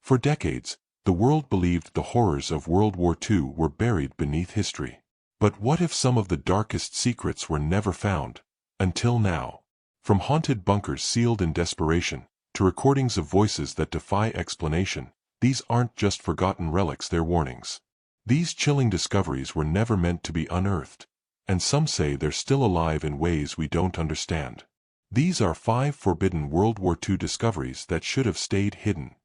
For decades, the world believed the horrors of World War II were buried beneath history. But what if some of the darkest secrets were never found, until now? From haunted bunkers sealed in desperation, to recordings of voices that defy explanation, these aren't just forgotten relics, they're warnings. These chilling discoveries were never meant to be unearthed, and some say they're still alive in ways we don't understand. These are 5 forbidden World War II discoveries that should have stayed hidden.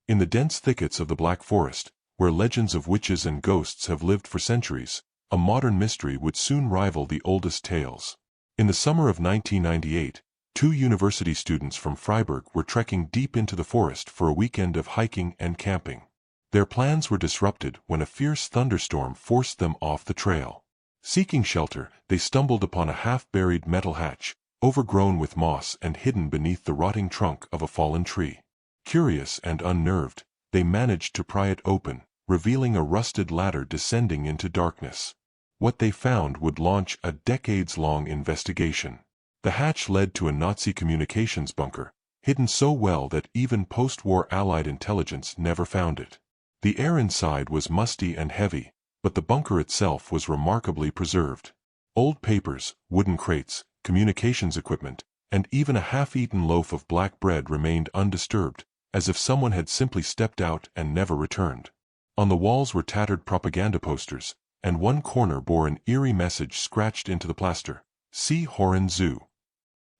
In the dense thickets of the Black Forest, where legends of witches and ghosts have lived for centuries, a modern mystery would soon rival the oldest tales. In the summer of 1998, 2 university students from Freiburg were trekking deep into the forest for a weekend of hiking and camping. Their plans were disrupted when a fierce thunderstorm forced them off the trail. Seeking shelter, they stumbled upon a half-buried metal hatch, overgrown with moss and hidden beneath the rotting trunk of a fallen tree. Curious and unnerved, they managed to pry it open, revealing a rusted ladder descending into darkness. What they found would launch a decades-long investigation. The hatch led to a Nazi communications bunker, hidden so well that even post-war Allied intelligence never found it. The air inside was musty and heavy, but the bunker itself was remarkably preserved. Old papers, wooden crates, communications equipment, and even a half-eaten loaf of black bread remained undisturbed, as if someone had simply stepped out and never returned. On the walls were tattered propaganda posters, and one corner bore an eerie message scratched into the plaster: "See Horen Zoo.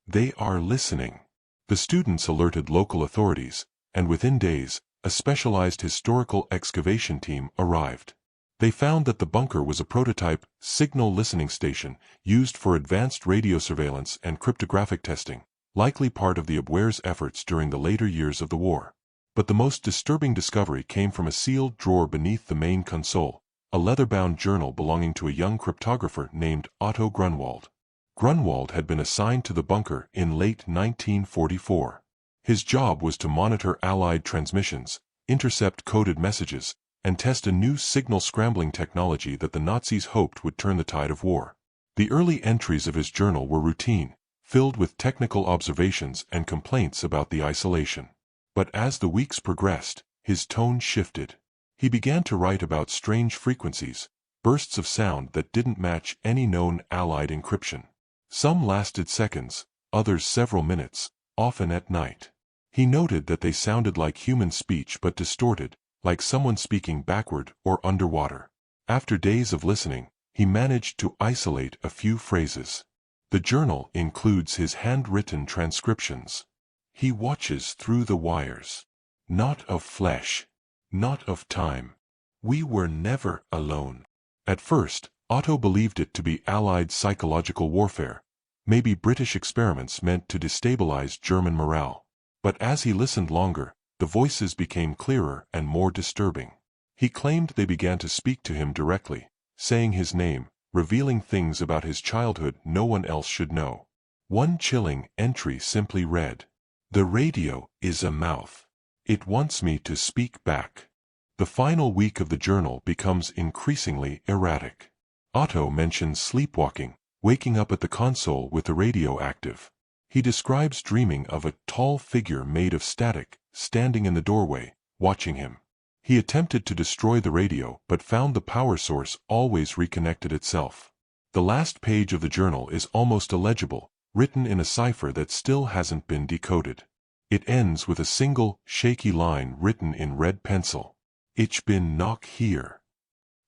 They are listening." The students alerted local authorities, and within days, a specialized historical excavation team arrived. They found that the bunker was a prototype signal listening station used for advanced radio surveillance and cryptographic testing, likely part of the WWII's efforts during the later years of the war. But the most disturbing discovery came from a sealed drawer beneath the main console, a leather-bound journal belonging to a young cryptographer named Otto Grunwald. Grunwald had been assigned to the bunker in late 1944. His job was to monitor Allied transmissions, intercept coded messages, and test a new signal scrambling technology that the Nazis hoped would turn the tide of war. The early entries of his journal were routine, filled with technical observations and complaints about the isolation. But as the weeks progressed, his tone shifted. He began to write about strange frequencies, bursts of sound that didn't match any known Allied encryption. Some lasted seconds, others several minutes, often at night. He noted that they sounded like human speech but distorted, like someone speaking backward or underwater. After days of listening, he managed to isolate a few phrases. The journal includes his handwritten transcriptions. He watches through the wires. Not of flesh. Not of time. We were never alone. At first, Otto believed it to be Allied psychological warfare, maybe British experiments meant to destabilize German morale. But as he listened longer, the voices became clearer and more disturbing. He claimed they began to speak to him directly, saying his name, revealing things about his childhood no one else should know. One chilling entry simply read, "The radio is a mouth. It wants me to speak back." The final week of the journal becomes increasingly erratic. Otto mentions sleepwalking, waking up at the console with the radio active. He describes dreaming of a tall figure made of static, standing in the doorway, watching him. He attempted to destroy the radio but found the power source always reconnected itself. The last page of the journal is almost illegible, written in a cipher that still hasn't been decoded. It ends with a single, shaky line written in red pencil. "Ich bin noch hier.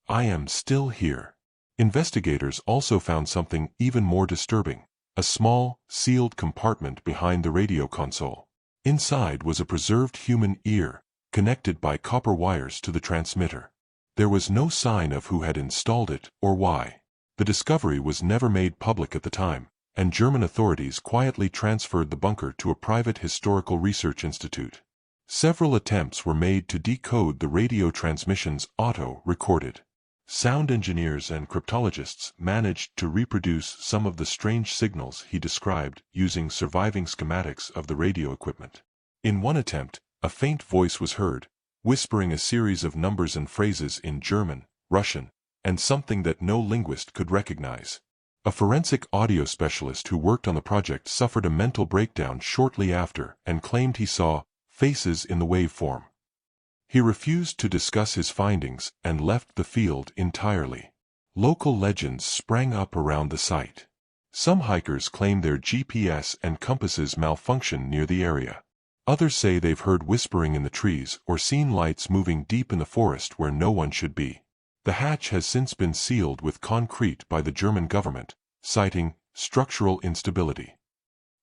I am still here." Investigators also found something even more disturbing: a small, sealed compartment behind the radio console. Inside was a preserved human ear, connected by copper wires to the transmitter. There was no sign of who had installed it or why. The discovery was never made public at the time, and German authorities quietly transferred the bunker to a private historical research institute. Several attempts were made to decode the radio transmissions Otto recorded. Sound engineers and cryptologists managed to reproduce some of the strange signals he described using surviving schematics of the radio equipment. In one attempt, a faint voice was heard, whispering a series of numbers and phrases in German, Russian, and something that no linguist could recognize. A forensic audio specialist who worked on the project suffered a mental breakdown shortly after and claimed he saw faces in the waveform. He refused to discuss his findings and left the field entirely. Local legends sprang up around the site. Some hikers claim their GPS and compasses malfunction near the area. Others say they've heard whispering in the trees or seen lights moving deep in the forest where no one should be. The hatch has since been sealed with concrete by the German government, citing structural instability.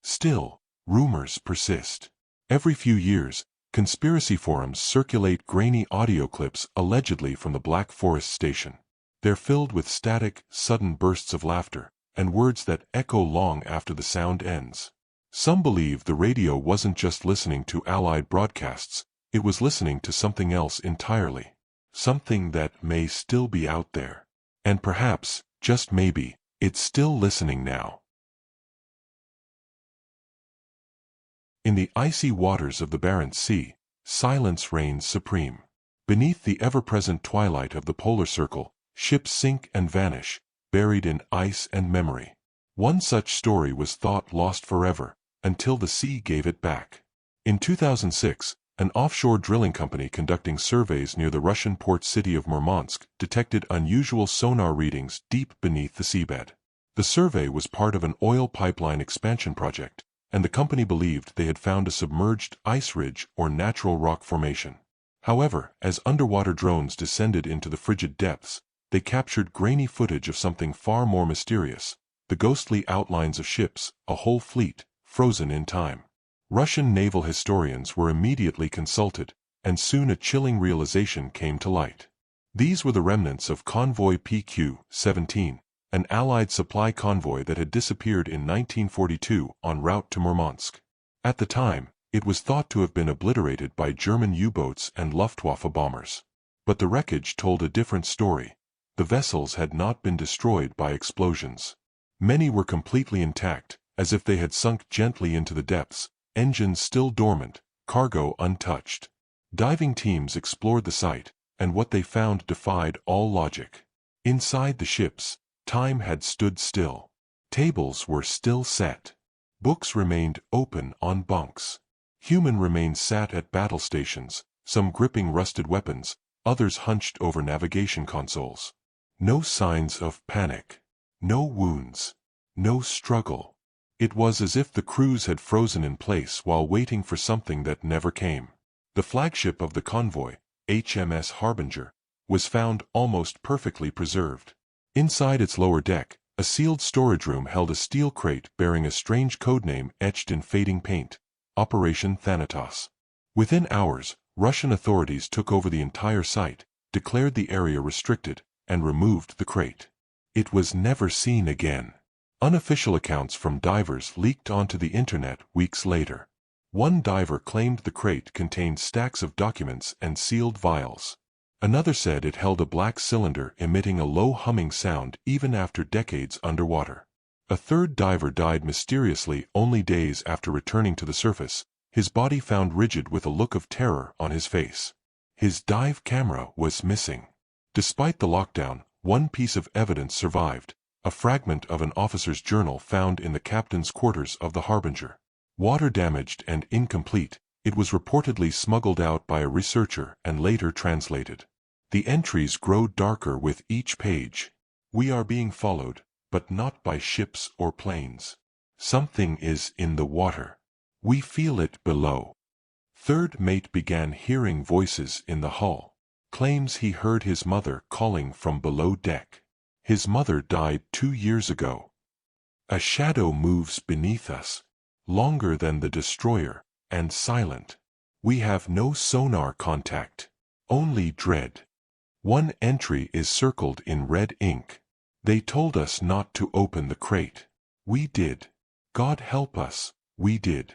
Still, rumors persist. Every few years, conspiracy forums circulate grainy audio clips allegedly from the Black Forest station. They're filled with static, sudden bursts of laughter, and words that echo long after the sound ends. Some believe the radio wasn't just listening to Allied broadcasts, it was listening to something else entirely. Something that may still be out there. And perhaps, just maybe, it's still listening now. In the icy waters of the Barents Sea, silence reigns supreme. Beneath the ever-present twilight of the polar circle, ships sink and vanish, buried in ice and memory. One such story was thought lost forever, until the sea gave it back. In 2006, an offshore drilling company conducting surveys near the Russian port city of Murmansk detected unusual sonar readings deep beneath the seabed. The survey was part of an oil pipeline expansion project, and the company believed they had found a submerged ice ridge or natural rock formation. However, as underwater drones descended into the frigid depths, they captured grainy footage of something far more mysterious, the ghostly outlines of ships, a whole fleet, frozen in time. Russian naval historians were immediately consulted, and soon a chilling realization came to light. These were the remnants of Convoy PQ-17, an Allied supply convoy that had disappeared in 1942 en route to Murmansk. At the time, it was thought to have been obliterated by German U-boats and Luftwaffe bombers. But the wreckage told a different story. The vessels had not been destroyed by explosions. Many were completely intact, as if they had sunk gently into the depths, engines still dormant, cargo untouched. Diving teams explored the site, and what they found defied all logic. Inside the ships, time had stood still. Tables were still set. Books remained open on bunks. Human remains sat at battle stations, some gripping rusted weapons, others hunched over navigation consoles. No signs of panic. No wounds. No struggle. It was as if the crews had frozen in place while waiting for something that never came. The flagship of the convoy, HMS Harbinger, was found almost perfectly preserved. Inside its lower deck, a sealed storage room held a steel crate bearing a strange codename etched in fading paint, Operation Thanatos. Within hours, Russian authorities took over the entire site, declared the area restricted, and removed the crate. It was never seen again. Unofficial accounts from divers leaked onto the internet weeks later. One diver claimed the crate contained stacks of documents and sealed vials. Another said it held a black cylinder emitting a low humming sound even after decades underwater. A third diver died mysteriously only days after returning to the surface, his body found rigid with a look of terror on his face. His dive camera was missing. Despite the lockdown, one piece of evidence survived, a fragment of an officer's journal found in the captain's quarters of the Harbinger. Water-damaged and incomplete, it was reportedly smuggled out by a researcher and later translated. The entries grow darker with each page. We are being followed, but not by ships or planes. Something is in the water. We feel it below. Third mate began hearing voices in the hull. Claims he heard his mother calling from below deck. His mother died 2 years ago. A shadow moves beneath us, longer than the destroyer, and silent. We have no sonar contact, only dread. One entry is circled in red ink. They told us not to open the crate. We did. God help us, we did.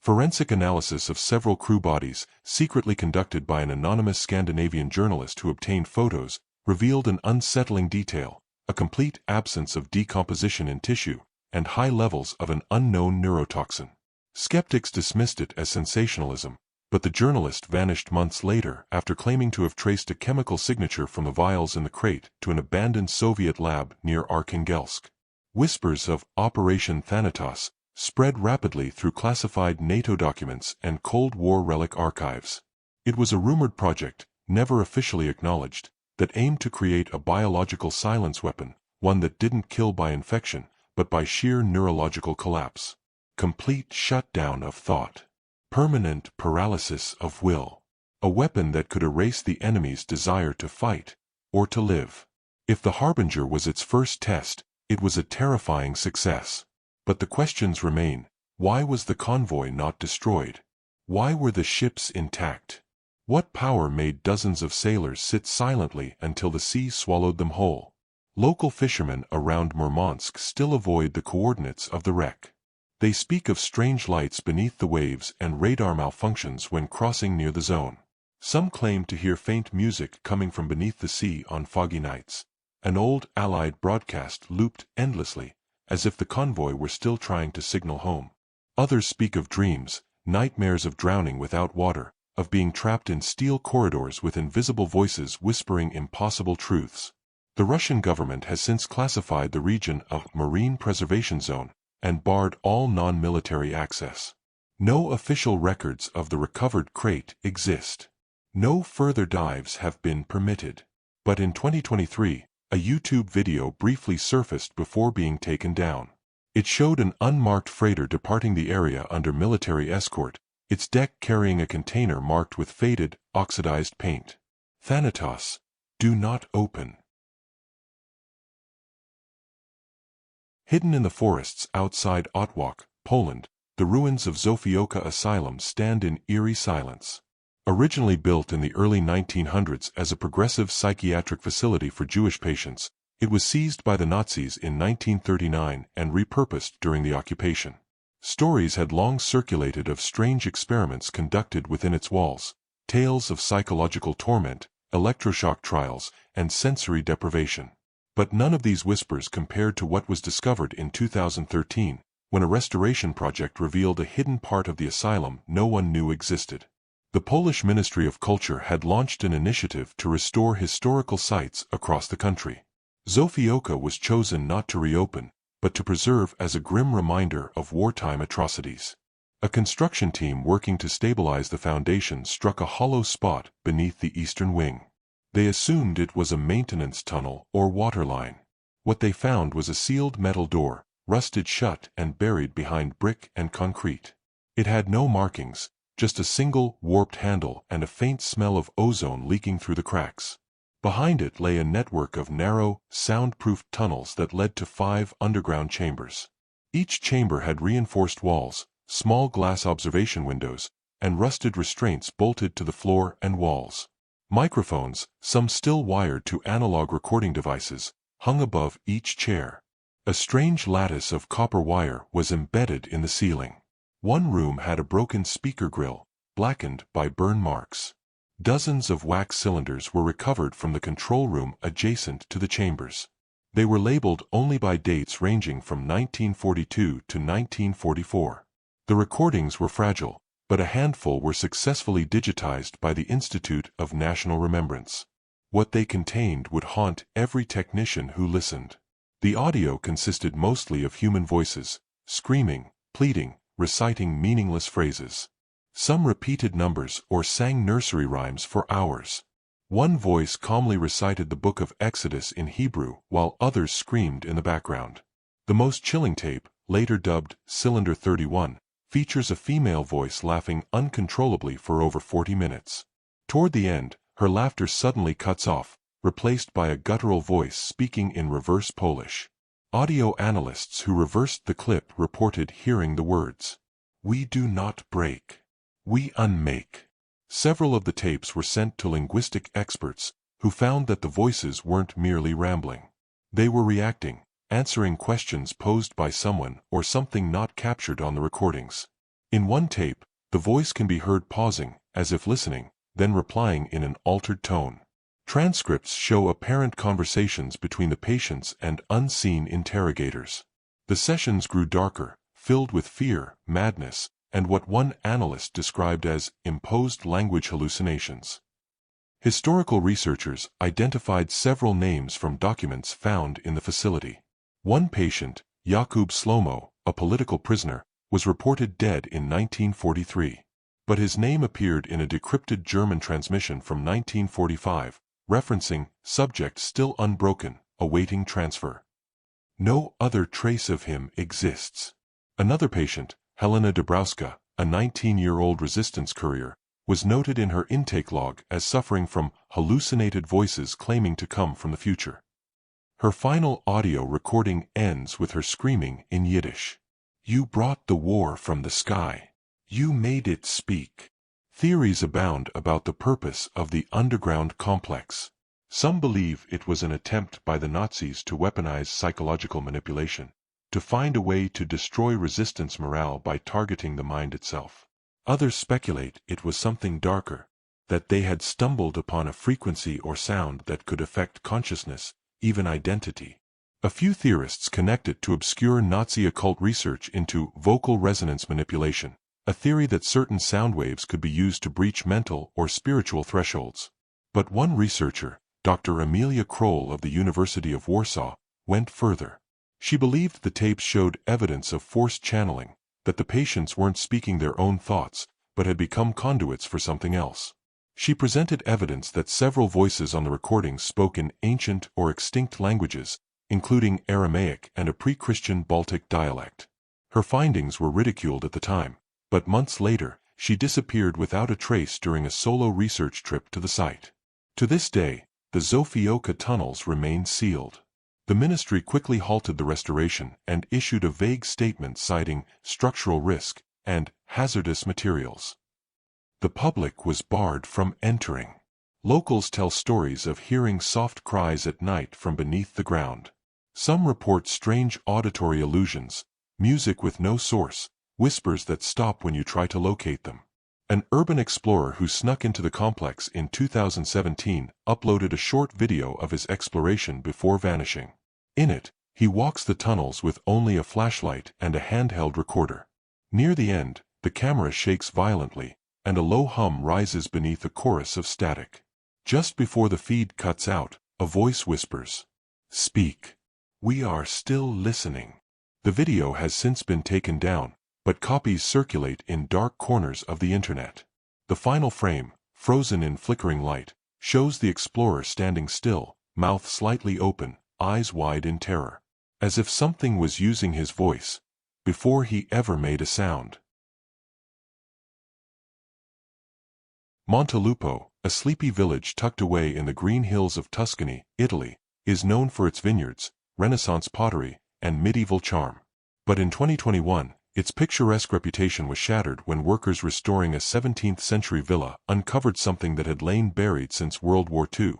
Forensic analysis of several crew bodies, secretly conducted by an anonymous Scandinavian journalist who obtained photos, revealed an unsettling detail, a complete absence of decomposition in tissue, and high levels of an unknown neurotoxin. Skeptics dismissed it as sensationalism, but the journalist vanished months later after claiming to have traced a chemical signature from the vials in the crate to an abandoned Soviet lab near Arkhangelsk. Whispers of Operation Thanatos spread rapidly through classified NATO documents and Cold War relic archives. It was a rumored project, never officially acknowledged, that aimed to create a biological silence weapon, one that didn't kill by infection, but by sheer neurological collapse. Complete shutdown of thought. Permanent paralysis of will. A weapon that could erase the enemy's desire to fight, or to live. If the Harbinger was its first test, it was a terrifying success. But the questions remain: why was the convoy not destroyed? Why were the ships intact? What power made dozens of sailors sit silently until the sea swallowed them whole? Local fishermen around Murmansk still avoid the coordinates of the wreck. They speak of strange lights beneath the waves and radar malfunctions when crossing near the zone. Some claim to hear faint music coming from beneath the sea on foggy nights. An old Allied broadcast looped endlessly, as if the convoy were still trying to signal home. Others speak of dreams, nightmares of drowning without water, of being trapped in steel corridors with invisible voices whispering impossible truths. The Russian government has since classified the region a marine preservation zone and barred all non-military access. No official records of the recovered crate exist. No further dives have been permitted. But in 2023, a YouTube video briefly surfaced before being taken down. It showed an unmarked freighter departing the area under military escort, its deck carrying a container marked with faded, oxidized paint. Thanatos, do not open. Hidden in the forests outside Otwock, Poland, the ruins of Zofiówka Asylum stand in eerie silence. Originally built in the early 1900s as a progressive psychiatric facility for Jewish patients, it was seized by the Nazis in 1939 and repurposed during the occupation. Stories had long circulated of strange experiments conducted within its walls, tales of psychological torment, electroshock trials, and sensory deprivation. But none of these whispers compared to what was discovered in 2013, when a restoration project revealed a hidden part of the asylum no one knew existed. The Polish Ministry of Culture had launched an initiative to restore historical sites across the country. Zofiówka was chosen not to reopen, but to preserve as a grim reminder of wartime atrocities. A construction team working to stabilize the foundation struck a hollow spot beneath the eastern wing. They assumed it was a maintenance tunnel or water line. What they found was a sealed metal door, rusted shut and buried behind brick and concrete. It had no markings, just a single warped handle and a faint smell of ozone leaking through the cracks. Behind it lay a network of narrow, soundproofed tunnels that led to 5 underground chambers. Each chamber had reinforced walls, small glass observation windows, and rusted restraints bolted to the floor and walls. Microphones, some still wired to analog recording devices, hung above each chair. A strange lattice of copper wire was embedded in the ceiling. One room had a broken speaker grill, blackened by burn marks. Dozens of wax cylinders were recovered from the control room adjacent to the chambers. They were labeled only by dates ranging from 1942 to 1944. The recordings were fragile, but a handful were successfully digitized by the Institute of National Remembrance. What they contained would haunt every technician who listened. The audio consisted mostly of human voices, screaming, pleading, reciting meaningless phrases. Some repeated numbers or sang nursery rhymes for hours. One voice calmly recited the book of Exodus in Hebrew while others screamed in the background. The most chilling tape, later dubbed Cylinder 31, features a female voice laughing uncontrollably for over 40 minutes. Toward the end, her laughter suddenly cuts off, replaced by a guttural voice speaking in reverse Polish. Audio analysts who reversed the clip reported hearing the words, "We do not break. We unmake." Several of the tapes were sent to linguistic experts, who found that the voices weren't merely rambling. They were reacting, answering questions posed by someone or something not captured on the recordings. In one tape, the voice can be heard pausing, as if listening, then replying in an altered tone. Transcripts show apparent conversations between the patients and unseen interrogators. The sessions grew darker, filled with fear, madness, and what one analyst described as imposed language hallucinations. Historical researchers identified several names from documents found in the facility. One patient, Jakub Slomo, a political prisoner, was reported dead in 1943. But his name appeared in a decrypted German transmission from 1945, referencing subject still unbroken, awaiting transfer. No other trace of him exists. Another patient, Helena Dabrowska, a 19-year-old resistance courier, was noted in her intake log as suffering from hallucinated voices claiming to come from the future. Her final audio recording ends with her screaming in Yiddish, "You brought the war from the sky. You made it speak." Theories abound about the purpose of the underground complex. Some believe it was an attempt by the Nazis to weaponize psychological manipulation, to find a way to destroy resistance morale by targeting the mind itself. Others speculate it was something darker, that they had stumbled upon a frequency or sound that could affect consciousness, even identity. A few theorists connect it to obscure Nazi occult research into vocal resonance manipulation, a theory that certain sound waves could be used to breach mental or spiritual thresholds. But one researcher, Dr. Emilia Kroll of the University of Warsaw, went further. She believed the tapes showed evidence of forced channeling, that the patients weren't speaking their own thoughts, but had become conduits for something else. She presented evidence that several voices on the recordings spoke in ancient or extinct languages, including Aramaic and a pre-Christian Baltic dialect. Her findings were ridiculed at the time, but months later, she disappeared without a trace during a solo research trip to the site. To this day, the Zofiówka tunnels remain sealed. The ministry quickly halted the restoration and issued a vague statement citing structural risk and hazardous materials. The public was barred from entering. Locals tell stories of hearing soft cries at night from beneath the ground. Some report strange auditory illusions, music with no source, whispers that stop when you try to locate them. An urban explorer who snuck into the complex in 2017 uploaded a short video of his exploration before vanishing. In it, he walks the tunnels with only a flashlight and a handheld recorder. Near the end, the camera shakes violently, and a low hum rises beneath a chorus of static. Just before the feed cuts out, a voice whispers, "Speak. We are still listening." The video has since been taken down, but copies circulate in dark corners of the internet. The final frame, frozen in flickering light, shows the explorer standing still, mouth slightly open, eyes wide in terror, as if something was using his voice, before he ever made a sound. Montelupo, a sleepy village tucked away in the green hills of Tuscany, Italy, is known for its vineyards, Renaissance pottery, and medieval charm. But in 2021, its picturesque reputation was shattered when workers restoring a 17th-century villa uncovered something that had lain buried since World War II,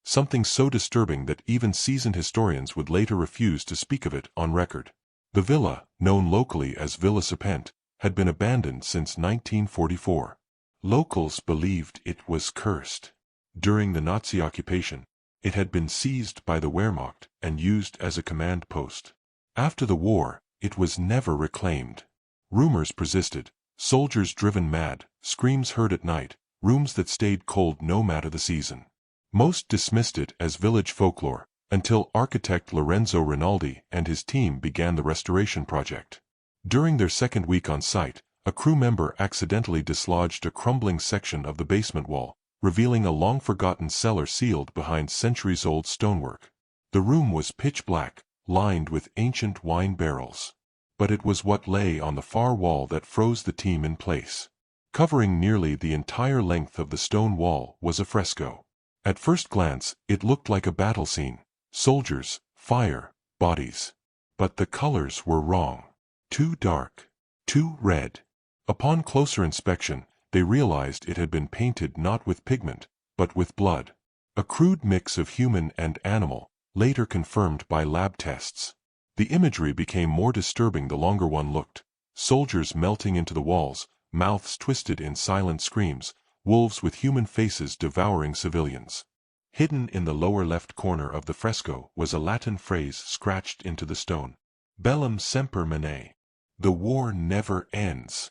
something so disturbing that even seasoned historians would later refuse to speak of it on record. The villa, known locally as Villa Serpent, had been abandoned since 1944. Locals believed it was cursed. During the Nazi occupation, it had been seized by the Wehrmacht and used as a command post. After the war, it was never reclaimed. Rumors persisted, soldiers driven mad, screams heard at night, rooms that stayed cold no matter the season. Most dismissed it as village folklore, until architect Lorenzo Rinaldi and his team began the restoration project. During their second week on site, a crew member accidentally dislodged a crumbling section of the basement wall, revealing a long-forgotten cellar sealed behind centuries-old stonework. The room was pitch black, lined with ancient wine barrels. But it was what lay on the far wall that froze the team in place. Covering nearly the entire length of the stone wall was a fresco. At first glance, it looked like a battle scene. Soldiers, fire, bodies. But the colors were wrong. Too dark. Too red. Upon closer inspection, they realized it had been painted not with pigment, but with blood. A crude mix of human and animal, later confirmed by lab tests. The imagery became more disturbing the longer one looked. Soldiers melting into the walls, mouths twisted in silent screams, wolves with human faces devouring civilians. Hidden in the lower left corner of the fresco was a Latin phrase scratched into the stone. Bellum semper mane. The war never ends.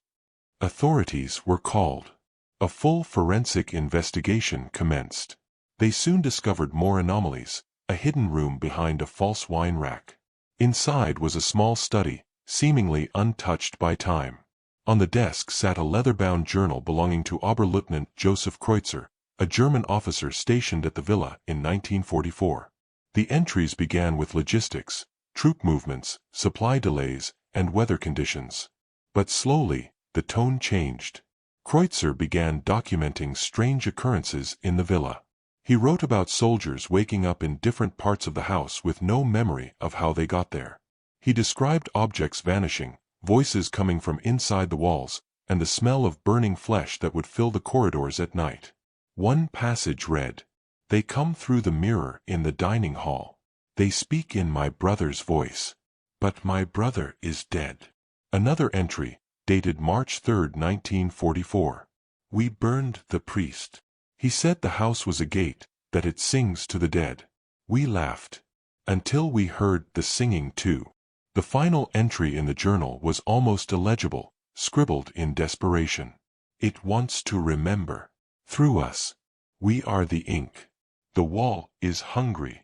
Authorities were called. A full forensic investigation commenced. They soon discovered more anomalies, a hidden room behind a false wine rack. Inside was a small study, seemingly untouched by time. On the desk sat a leather-bound journal belonging to Oberleutnant Joseph Kreutzer, a German officer stationed at the villa in 1944. The entries began with logistics, troop movements, supply delays, and weather conditions. But slowly, the tone changed. Kreutzer began documenting strange occurrences in the villa. He wrote about soldiers waking up in different parts of the house with no memory of how they got there. He described objects vanishing, voices coming from inside the walls, and the smell of burning flesh that would fill the corridors at night. One passage read, "They come through the mirror in the dining hall. They speak in my brother's voice. But my brother is dead." Another entry, dated March 3, 1944. "We burned the priest. He said the house was a gate, that it sings to the dead. We laughed. Until we heard the singing too." The final entry in the journal was almost illegible, scribbled in desperation. "It wants to remember. Through us. We are the ink. The wall is hungry."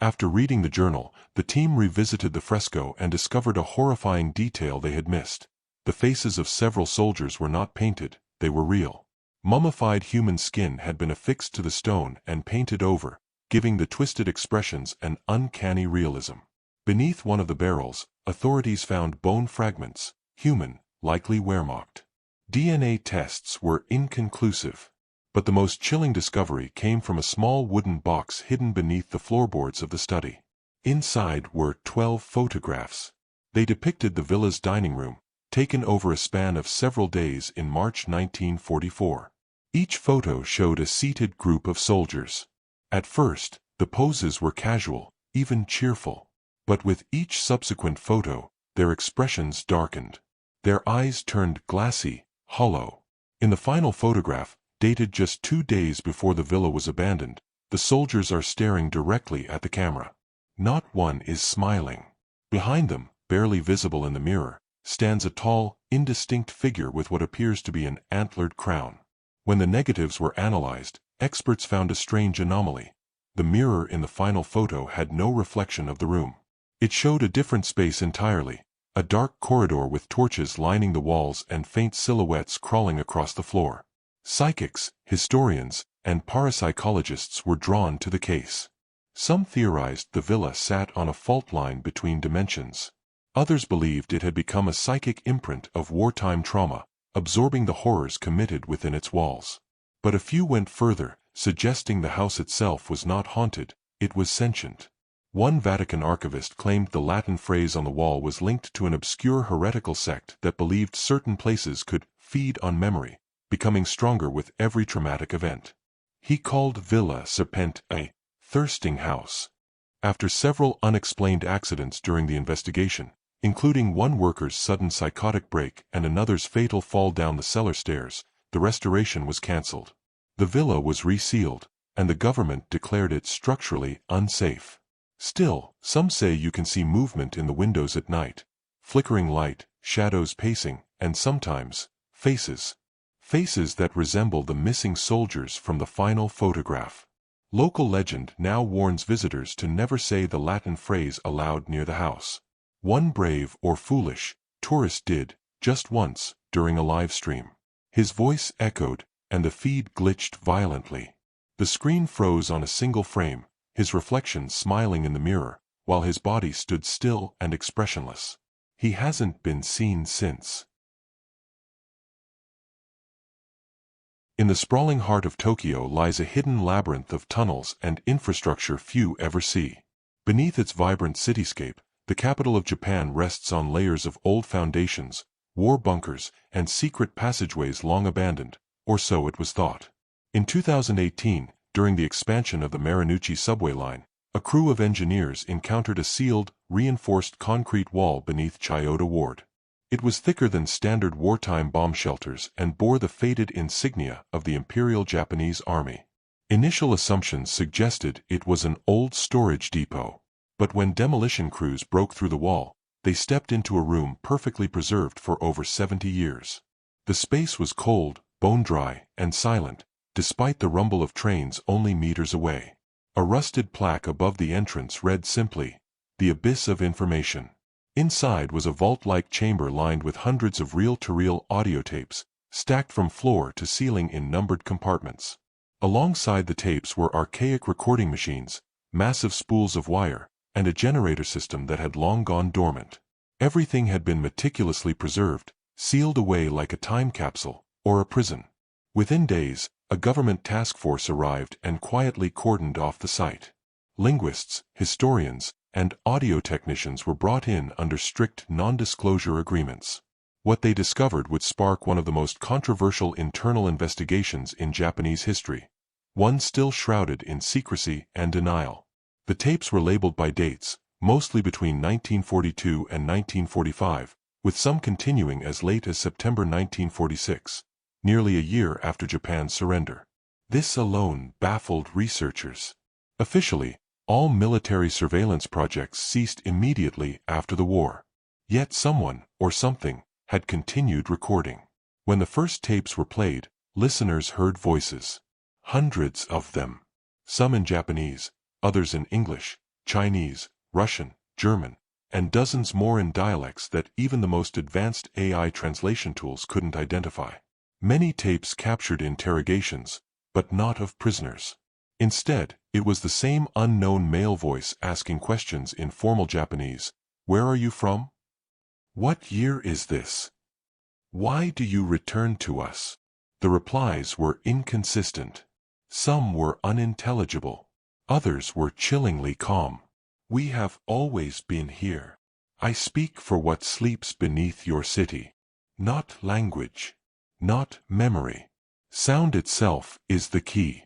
After reading the journal, the team revisited the fresco and discovered a horrifying detail they had missed. The faces of several soldiers were not painted, they were real. Mummified human skin had been affixed to the stone and painted over, giving the twisted expressions an uncanny realism. Beneath one of the barrels, authorities found bone fragments, human, likely Wehrmacht. DNA tests were inconclusive. But the most chilling discovery came from a small wooden box hidden beneath the floorboards of the study. Inside were 12 photographs. They depicted the villa's dining room, taken over a span of several days in March 1944. Each photo showed a seated group of soldiers. At first, the poses were casual, even cheerful. But with each subsequent photo, their expressions darkened. Their eyes turned glassy, hollow. In the final photograph, dated just 2 days before the villa was abandoned, the soldiers are staring directly at the camera. Not one is smiling. Behind them, barely visible in the mirror, stands a tall, indistinct figure with what appears to be an antlered crown. When the negatives were analyzed, experts found a strange anomaly. The mirror in the final photo had no reflection of the room. It showed a different space entirely, a dark corridor with torches lining the walls and faint silhouettes crawling across the floor. Psychics, historians, and parapsychologists were drawn to the case. Some theorized the villa sat on a fault line between dimensions. Others believed it had become a psychic imprint of wartime trauma, absorbing the horrors committed within its walls. But a few went further, suggesting the house itself was not haunted, it was sentient. One Vatican archivist claimed the Latin phrase on the wall was linked to an obscure heretical sect that believed certain places could feed on memory, becoming stronger with every traumatic event. He called Villa Serpent a thirsting house. After several unexplained accidents during the investigation, including one worker's sudden psychotic break and another's fatal fall down the cellar stairs, the restoration was cancelled. The villa was resealed, and the government declared it structurally unsafe. Still, some say you can see movement in the windows at night, flickering light, shadows pacing, and sometimes, faces. Faces that resemble the missing soldiers from the final photograph. Local legend now warns visitors to never say the Latin phrase aloud near the house. One brave or foolish tourist did, just once, during a live stream. His voice echoed, and the feed glitched violently. The screen froze on a single frame, his reflection smiling in the mirror, while his body stood still and expressionless. He hasn't been seen since. In the sprawling heart of Tokyo lies a hidden labyrinth of tunnels and infrastructure few ever see. Beneath its vibrant cityscape, the capital of Japan rests on layers of old foundations, war bunkers, and secret passageways long abandoned, or so it was thought. In 2018, during the expansion of the Marunouchi subway line, a crew of engineers encountered a sealed, reinforced concrete wall beneath Chiyoda Ward. It was thicker than standard wartime bomb shelters and bore the faded insignia of the Imperial Japanese Army. Initial assumptions suggested it was an old storage depot. But when demolition crews broke through the wall, they stepped into a room perfectly preserved for over 70 years. The space was cold, bone-dry, and silent, despite the rumble of trains only meters away. A rusted plaque above the entrance read simply, the abyss of information. Inside was a vault-like chamber lined with hundreds of reel-to-reel audio tapes, stacked from floor to ceiling in numbered compartments. Alongside the tapes were archaic recording machines, massive spools of wire, and a generator system that had long gone dormant. Everything had been meticulously preserved, sealed away like a time capsule or a prison. Within days, a government task force arrived and quietly cordoned off the site. Linguists, historians, and audio technicians were brought in under strict non-disclosure agreements. What they discovered would spark one of the most controversial internal investigations in Japanese history, one still shrouded in secrecy and denial. The tapes were labeled by dates, mostly between 1942 and 1945, with some continuing as late as September 1946, nearly a year after Japan's surrender. This alone baffled researchers. Officially, all military surveillance projects ceased immediately after the war. Yet someone, or something, had continued recording. When the first tapes were played, listeners heard voices. Hundreds of them. Some in Japanese, others in English, Chinese, Russian, German, and dozens more in dialects that even the most advanced AI translation tools couldn't identify. Many tapes captured interrogations, but not of prisoners. Instead, it was the same unknown male voice asking questions in formal Japanese. Where are you from? What year is this? Why do you return to us? The replies were inconsistent. Some were unintelligible. Others were chillingly calm. We have always been here. I speak for what sleeps beneath your city. Not language. Not memory. Sound itself is the key.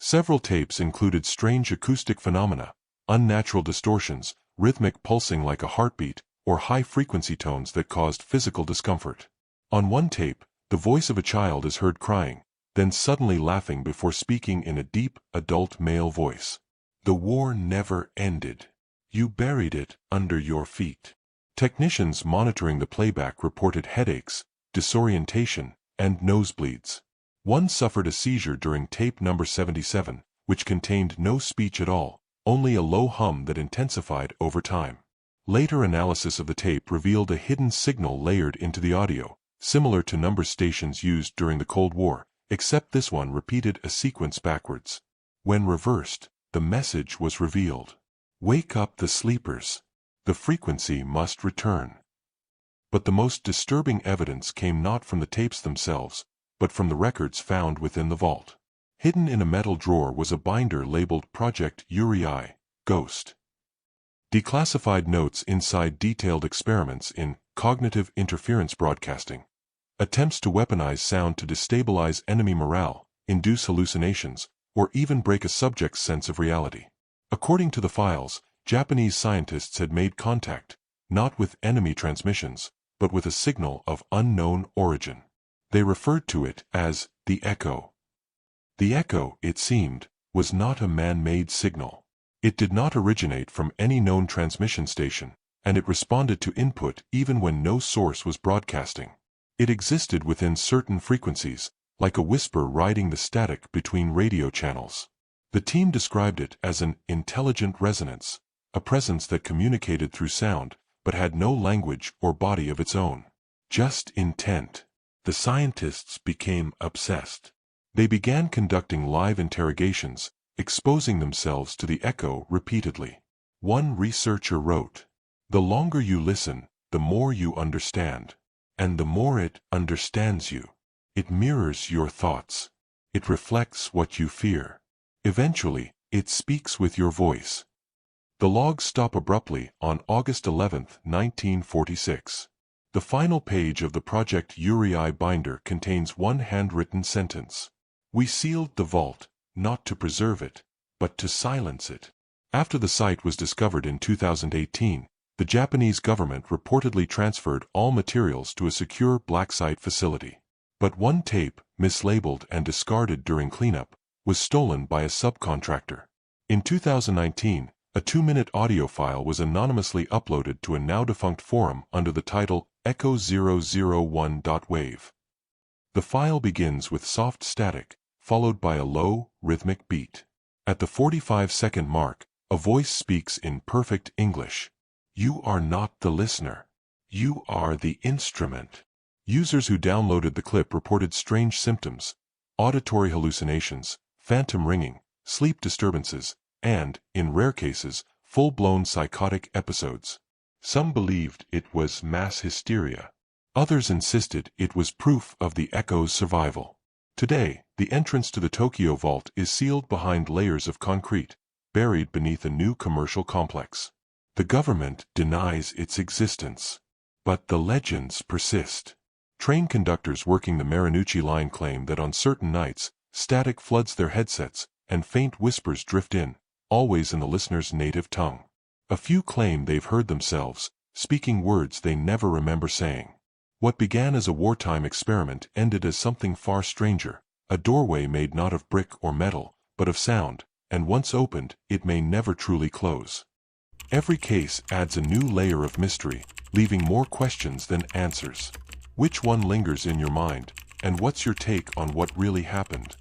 Several tapes included strange acoustic phenomena, unnatural distortions, rhythmic pulsing like a heartbeat, or high-frequency tones that caused physical discomfort. On one tape, the voice of a child is heard crying, then suddenly laughing before speaking in a deep, adult male voice. The war never ended. You buried it under your feet. Technicians monitoring the playback reported headaches, disorientation, and nosebleeds. One suffered a seizure during tape number 77, which contained no speech at all, only a low hum that intensified over time. Later analysis of the tape revealed a hidden signal layered into the audio, similar to number stations used during the Cold War, except this one repeated a sequence backwards. When reversed, the message was revealed. Wake up the sleepers. The frequency must return. But the most disturbing evidence came not from the tapes themselves, but from the records found within the vault. Hidden in a metal drawer was a binder labeled Project WWII, Ghost. Declassified notes inside detailed experiments in cognitive interference broadcasting. Attempts to weaponize sound to destabilize enemy morale, induce hallucinations, or even break a subject's sense of reality. According to the files, Japanese scientists had made contact, not with enemy transmissions, but with a signal of unknown origin. They referred to it as the echo. The echo, it seemed, was not a man-made signal. It did not originate from any known transmission station, and it responded to input even when no source was broadcasting. It existed within certain frequencies, like a whisper riding the static between radio channels. The team described it as an intelligent resonance, a presence that communicated through sound, but had no language or body of its own. Just intent. The scientists became obsessed. They began conducting live interrogations, exposing themselves to the echo repeatedly. One researcher wrote, "The longer you listen, the more you understand. And the more it understands you. It mirrors your thoughts. It reflects what you fear. Eventually, it speaks with your voice." The logs stop abruptly on August 11, 1946. The final page of the Project WWII binder contains one handwritten sentence. "We sealed the vault, not to preserve it, but to silence it." After the site was discovered in 2018, the Japanese government reportedly transferred all materials to a secure black site facility. But one tape, mislabeled and discarded during cleanup, was stolen by a subcontractor. In 2019, a 2-minute audio file was anonymously uploaded to a now-defunct forum under the title Echo001.wave. The file begins with soft static, followed by a low, rhythmic beat. At the 45-second mark, A voice speaks in perfect English. You are not the listener. You are the instrument. Users who downloaded the clip reported strange symptoms: auditory hallucinations, phantom ringing, sleep disturbances, and, in rare cases, full-blown psychotic episodes. Some believed it was mass hysteria. Others insisted it was proof of the echo's survival. Today, the entrance to the Tokyo Vault is sealed behind layers of concrete, buried beneath a new commercial complex. The government denies its existence. But the legends persist. Train conductors working the Marinucci line claim that on certain nights, static floods their headsets, and faint whispers drift in, always in the listener's native tongue. A few claim they've heard themselves, speaking words they never remember saying. What began as a wartime experiment ended as something far stranger, a doorway made not of brick or metal, but of sound, and once opened, it may never truly close. Every case adds a new layer of mystery, leaving more questions than answers. Which one lingers in your mind, and what's your take on what really happened?